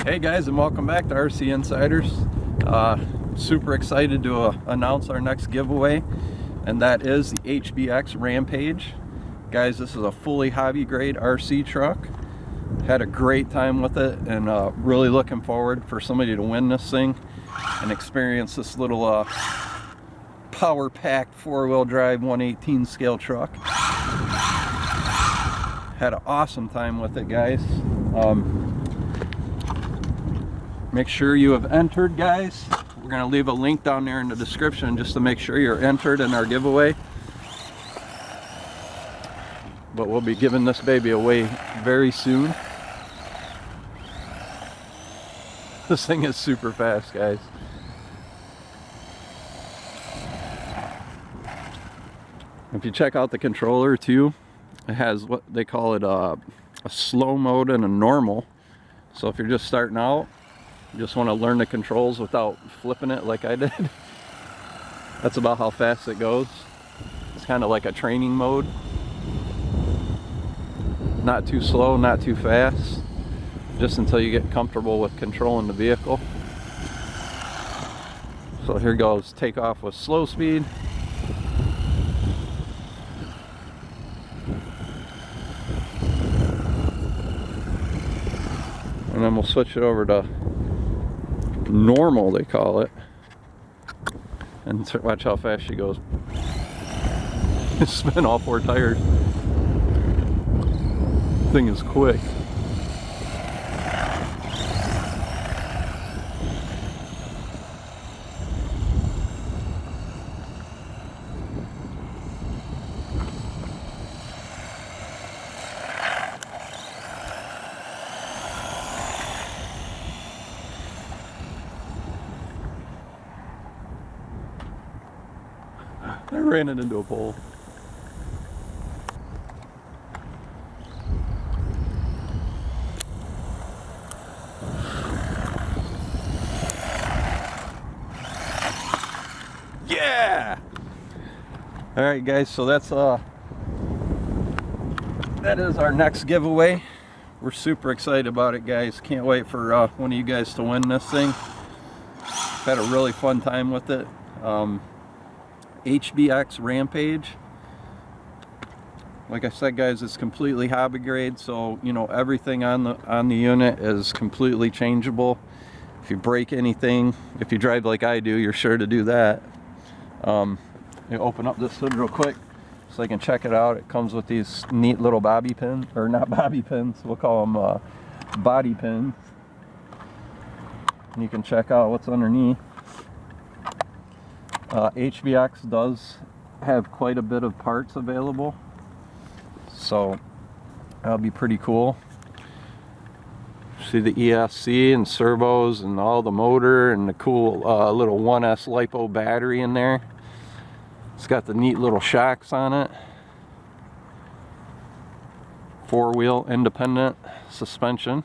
Hey guys, and welcome back to RC Insiders. Super excited to announce our next giveaway, and that is the HBX Rampage. Guys, this is a fully hobby grade RC truck. Had a great time with it, and really looking forward for somebody to win this thing and experience this little power packed 4-wheel drive 1/18 scale truck. Had an awesome time with it, guys. Make sure you have entered, guys. We're going to leave a link down there in the description just to make sure you're entered in our giveaway. But we'll be giving this baby away very soon. This thing is super fast, guys. If you check out the controller too, it has what they call it a slow mode and a normal. So if you're just starting out, you just want to learn the controls without flipping it like I did. That's about how fast it goes. It's kind of like a training mode. Not too slow, not too fast. Just until you get comfortable with controlling the vehicle. So here goes, take off with slow speed. And then we'll switch it over to normal, they call it, and watch how fast she goes. Spin all 4 tires. Thing is quick. I ran it into a pole. Yeah! Alright guys, so that is our next giveaway. We're super excited about it, guys. Can't wait for one of you guys to win this thing. Had a really fun time with it. HBX Rampage. Like I said, guys, it's completely hobby grade, so you know everything on the unit is completely changeable. If you break anything, if you drive like I do, you're sure to do that. You open up this hood real quick so I can check it out. It comes with these neat little bobby pins, or not bobby pins, we'll call them body pins. And you can check out what's underneath. HBX does have quite a bit of parts available, so that'll be pretty cool. See the ESC and servos and all the motor and the cool little 1S LiPo battery in there. It's got the neat little shocks on it. 4-wheel independent suspension,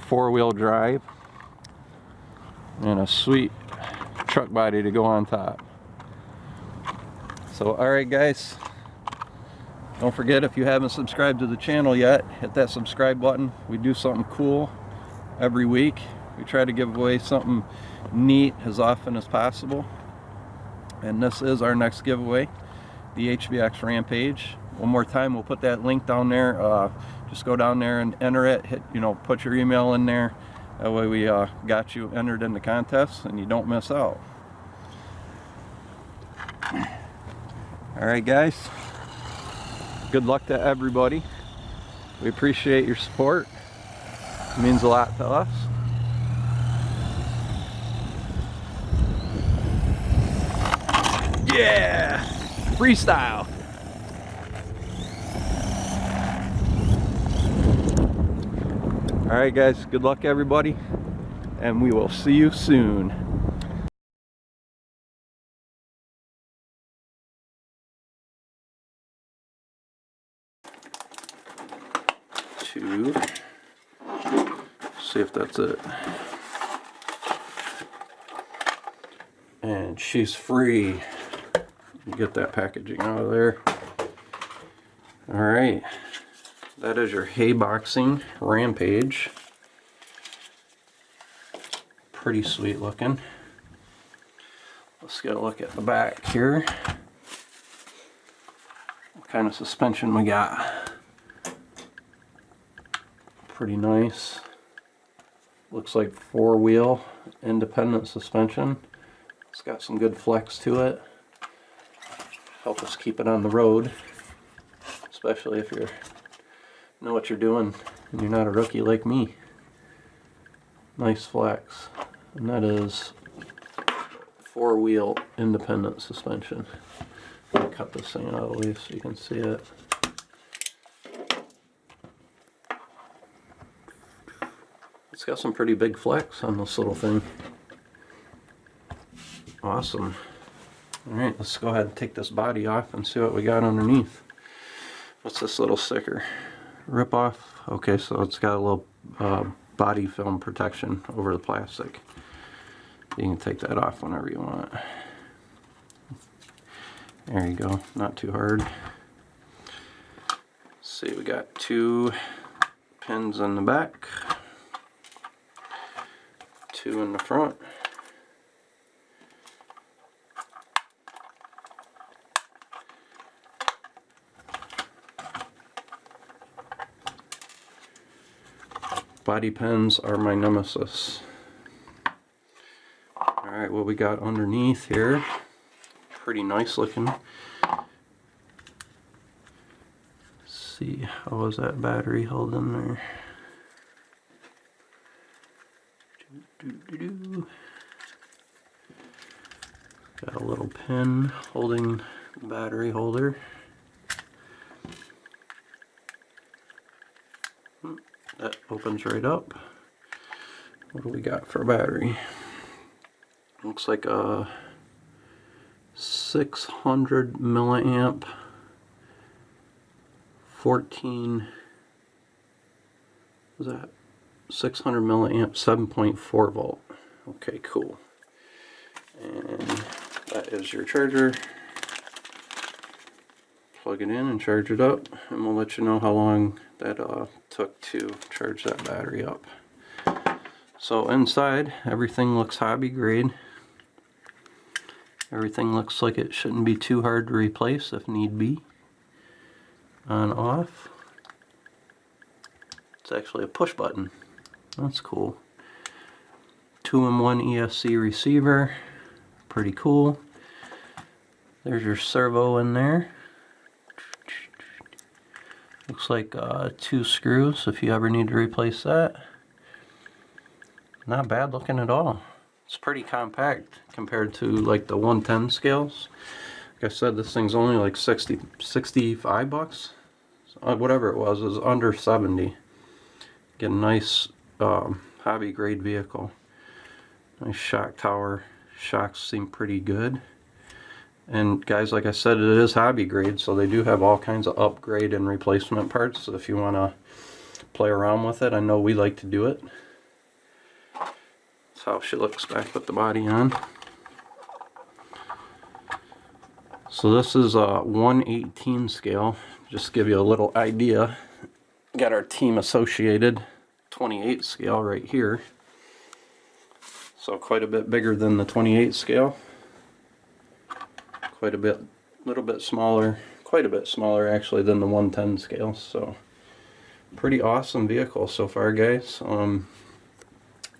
4-wheel drive, and a sweet truck body to go on top. So alright guys, don't forget, if you haven't subscribed to the channel yet, hit that subscribe button. We do something cool every week. We try to give away something neat as often as possible, and this is our next giveaway, the HBX Rampage. One more time, we'll put that link down there. Just go down there and enter it. Hit, put your email in there. That way we got you entered in the contest and you don't miss out. Alright guys, good luck to everybody. We appreciate your support. It means a lot to us. Yeah! Freestyle! Alright guys, good luck everybody, and we will see you soon. See if that's it. And she's free. Get that packaging out of there. Alright, that is your HBX Rampage. pretty sweet looking. Let's get a look at the back here. What kind of suspension we got? Pretty nice. Looks like 4-wheel independent suspension. It's got some good flex to it. Help us keep it on the road, especially if you know what you're doing and you're not a rookie like me. Nice flex. And that is 4-wheel independent suspension. I'll cut this thing out of the way so you can see it. It's got some pretty big flex on this little thing. Awesome. Alright, let's go ahead and take this body off and see what we got underneath. What's this little sticker? Rip off. Okay, so it's got a little body film protection over the plastic. You can take that off whenever you want. There you go, not too hard. Let's see, we got 2 pins in the back, 2 in the front. Body pins are my nemesis. Alright, what we got underneath here, pretty nice looking. Let's see, how is that battery held in there? Got a little pin holding the battery holder. That opens right up. What do we got for a battery? Looks like a 600 milliamp 14, what was that? 600 milliamp 7.4 volt. Okay, cool. And that is your charger. Plug it in and charge it up, and we'll let you know how long that took to charge that battery up. So inside, everything looks hobby grade. Everything looks like it shouldn't be too hard to replace if need be. On off. It's actually a push button. That's cool. 2-in-1 ESC receiver. Pretty cool. There's your servo in there. Looks like 2 screws if you ever need to replace that. Not bad looking at all. It's pretty compact compared to like the 110 scales. Like I said, this thing's only like 65 bucks. Whatever it was under 70. Get a nice hobby grade vehicle. Nice shock tower. Shocks seem pretty good. And guys, like I said, it is hobby grade, so they do have all kinds of upgrade and replacement parts. So if you want to play around with it, I know we like to do it. That's how she looks back with the body on. So this is a 1/18 scale. Just to give you a little idea. Got our Team Associated 28 scale right here. So quite a bit bigger than the 28 scale. Quite a bit, little bit smaller, quite a bit smaller actually than the 110 scale. So pretty awesome vehicle so far, guys.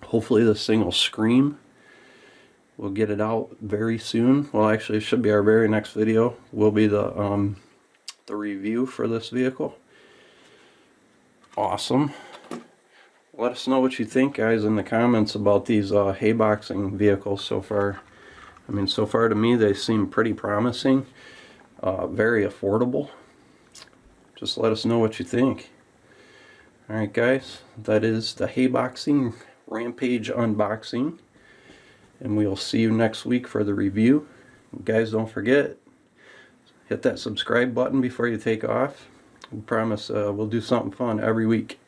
Hopefully this thing will scream. We'll get it out very soon. Well, actually, it should be our very next video. Will be the review for this vehicle. Awesome. Let us know what you think, guys, in the comments about these hay boxing vehicles so far. I mean, so far to me, they seem pretty promising. Very affordable. Just let us know what you think. Alright, guys, that is the Hay Boxing Rampage unboxing. And we'll see you next week for the review. Guys, don't forget, hit that subscribe button before you take off. We promise we'll do something fun every week.